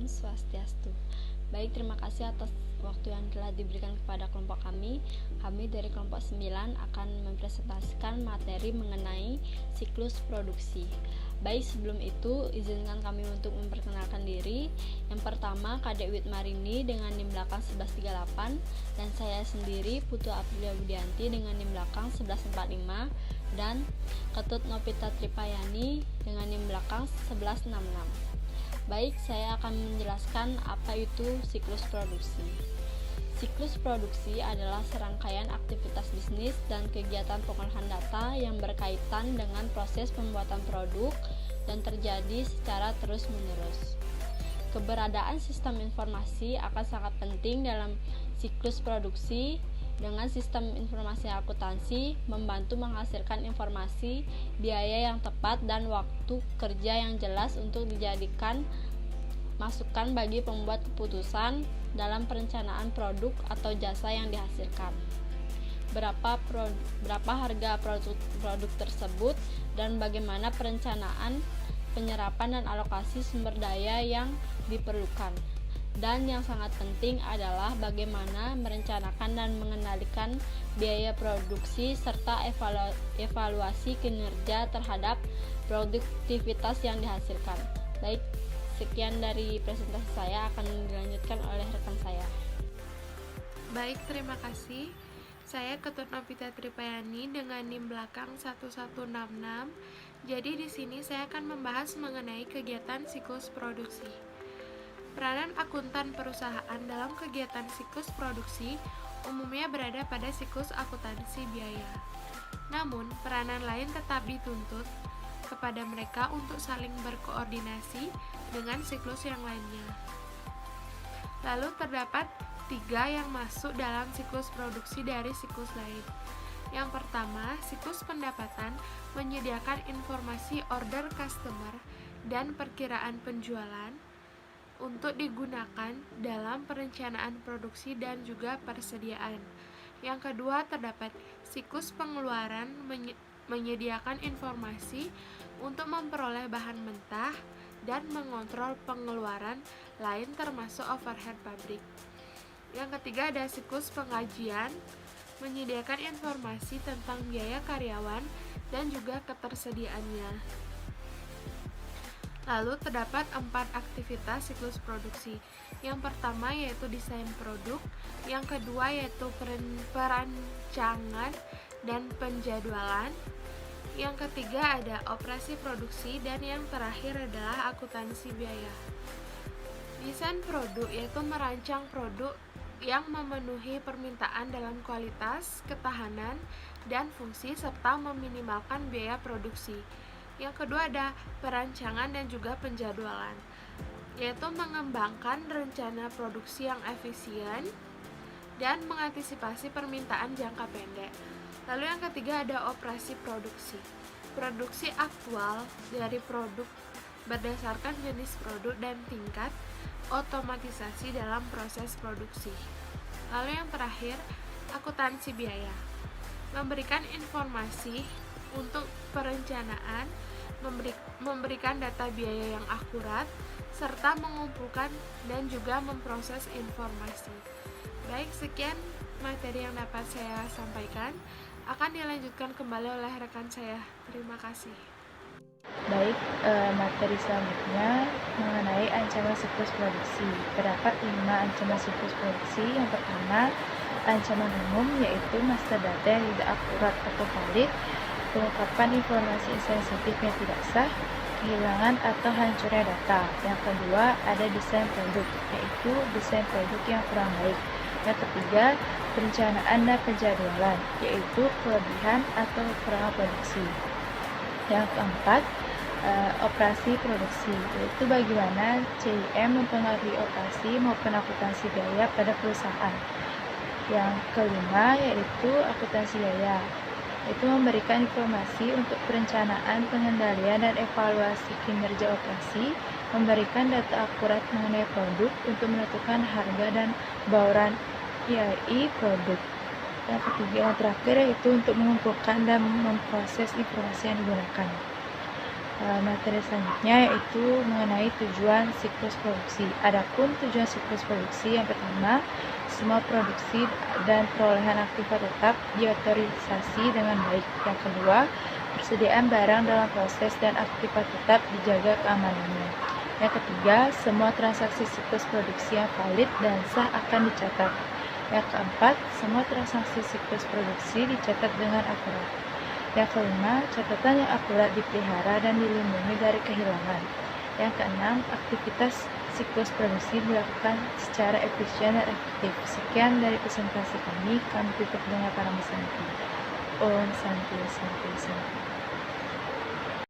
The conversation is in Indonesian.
Om Swastiastu. Baik, terima kasih atas waktu yang telah diberikan kepada kelompok kami. Kami dari kelompok 9 akan mempresentasikan materi mengenai siklus produksi. Baik, sebelum itu izinkan kami untuk memperkenalkan diri. Yang pertama, Kadek Witmarini dengan NIM belakang 1138, dan saya sendiri Putu Aprilia Budianti dengan NIM belakang 1145, dan Ketut Novita Tripayani dengan NIM belakang 1166. Baik, saya akan menjelaskan apa itu siklus produksi. Siklus produksi adalah serangkaian aktivitas bisnis dan kegiatan pengolahan data yang berkaitan dengan proses pembuatan produk dan terjadi secara terus-menerus. Keberadaan sistem informasi akan sangat penting dalam siklus produksi. Dengan sistem informasi akuntansi membantu menghasilkan informasi, biaya yang tepat, dan waktu kerja yang jelas untuk dijadikan masukan bagi pembuat keputusan dalam perencanaan produk atau jasa yang dihasilkan. Berapa harga produk tersebut, dan bagaimana perencanaan, penyerapan, dan alokasi sumber daya yang diperlukan. Dan yang sangat penting adalah bagaimana merencanakan dan mengendalikan biaya produksi serta evaluasi kinerja terhadap produktivitas yang dihasilkan. Baik, sekian dari presentasi saya, akan dilanjutkan oleh rekan saya. Baik, terima kasih. Saya Ketut Novita Tripayani dengan NIM belakang 1166. Jadi di sini saya akan membahas mengenai kegiatan siklus produksi. Peranan akuntan perusahaan dalam kegiatan siklus produksi umumnya berada pada siklus akuntansi biaya. Namun, peranan lain tetap dituntut kepada mereka untuk saling berkoordinasi dengan siklus yang lainnya. Lalu terdapat 3 yang masuk dalam siklus produksi dari siklus lain. Yang pertama, siklus pendapatan menyediakan informasi order customer dan perkiraan penjualan untuk digunakan dalam perencanaan produksi dan juga persediaan. Yang kedua, terdapat siklus pengeluaran menyediakan informasi untuk memperoleh bahan mentah dan mengontrol pengeluaran lain termasuk overhead pabrik. Yang ketiga, ada siklus pengkajian menyediakan informasi tentang biaya karyawan dan juga ketersediaannya. Lalu terdapat 4 aktivitas siklus produksi. Yang pertama yaitu desain produk, yang kedua yaitu perancangan dan penjadwalan, yang ketiga ada operasi produksi, dan yang terakhir adalah akuntansi biaya. Desain produk yaitu merancang produk yang memenuhi permintaan dalam kualitas, ketahanan, dan fungsi serta meminimalkan biaya produksi. Yang kedua ada perancangan dan juga penjadwalan, yaitu mengembangkan rencana produksi yang efisien dan mengantisipasi permintaan jangka pendek. Lalu yang ketiga ada operasi produksi. Produksi aktual dari produk berdasarkan jenis produk dan tingkat otomatisasi dalam proses produksi. Lalu yang terakhir, akuntansi biaya. Memberikan informasi untuk perencanaan, memberikan data biaya yang akurat, serta mengumpulkan dan juga memproses informasi. Baik, sekian materi yang dapat saya sampaikan. Akan dilanjutkan kembali oleh rekan saya. Terima kasih. Baik, materi selanjutnya mengenai ancaman siklus produksi. Terdapat 5 ancaman siklus produksi. Yang pertama, ancaman umum, yaitu master data yang tidak akurat atau valid, pengungkapan informasi sensitif yang tidak sah, kehilangan atau hancurnya data. Yang kedua, ada desain produk, yaitu desain produk yang kurang baik. Yang ketiga, perencanaan dan penjadwalan, yaitu kelebihan atau kekurangan produksi. Yang keempat, operasi produksi, yaitu bagaimana CIM mempengaruhi operasi maupun akuntansi biaya pada perusahaan. Yang kelima, yaitu akuntansi biaya, yaitu memberikan informasi untuk perencanaan, pengendalian, dan evaluasi kinerja operasi, memberikan data akurat mengenai produk untuk menentukan harga dan bauran IAI produk. Yang ketiga, yang terakhir, yaitu untuk mengumpulkan dan memproses informasi yang digunakan. Materi selanjutnya yaitu mengenai tujuan siklus produksi. Adapun tujuan siklus produksi yang pertama, semua produksi dan perolehan aktiva tetap diotorisasi dengan baik. Yang kedua, persediaan barang dalam proses dan aktiva tetap dijaga keamanannya. Yang ketiga, semua transaksi siklus produksi yang valid dan sah akan dicatat. Yang keempat, semua transaksi siklus produksi dicatat dengan akurat. Yang kelima, catatan yang akurat dipelihara dan dilindungi dari kehilangan. Yang keenam, aktivitas siklus produksi dilakukan secara efisien dan efektif. Sekian dari presentasi kami tutup dengan para Santi. Om Santi, Santi, Santi.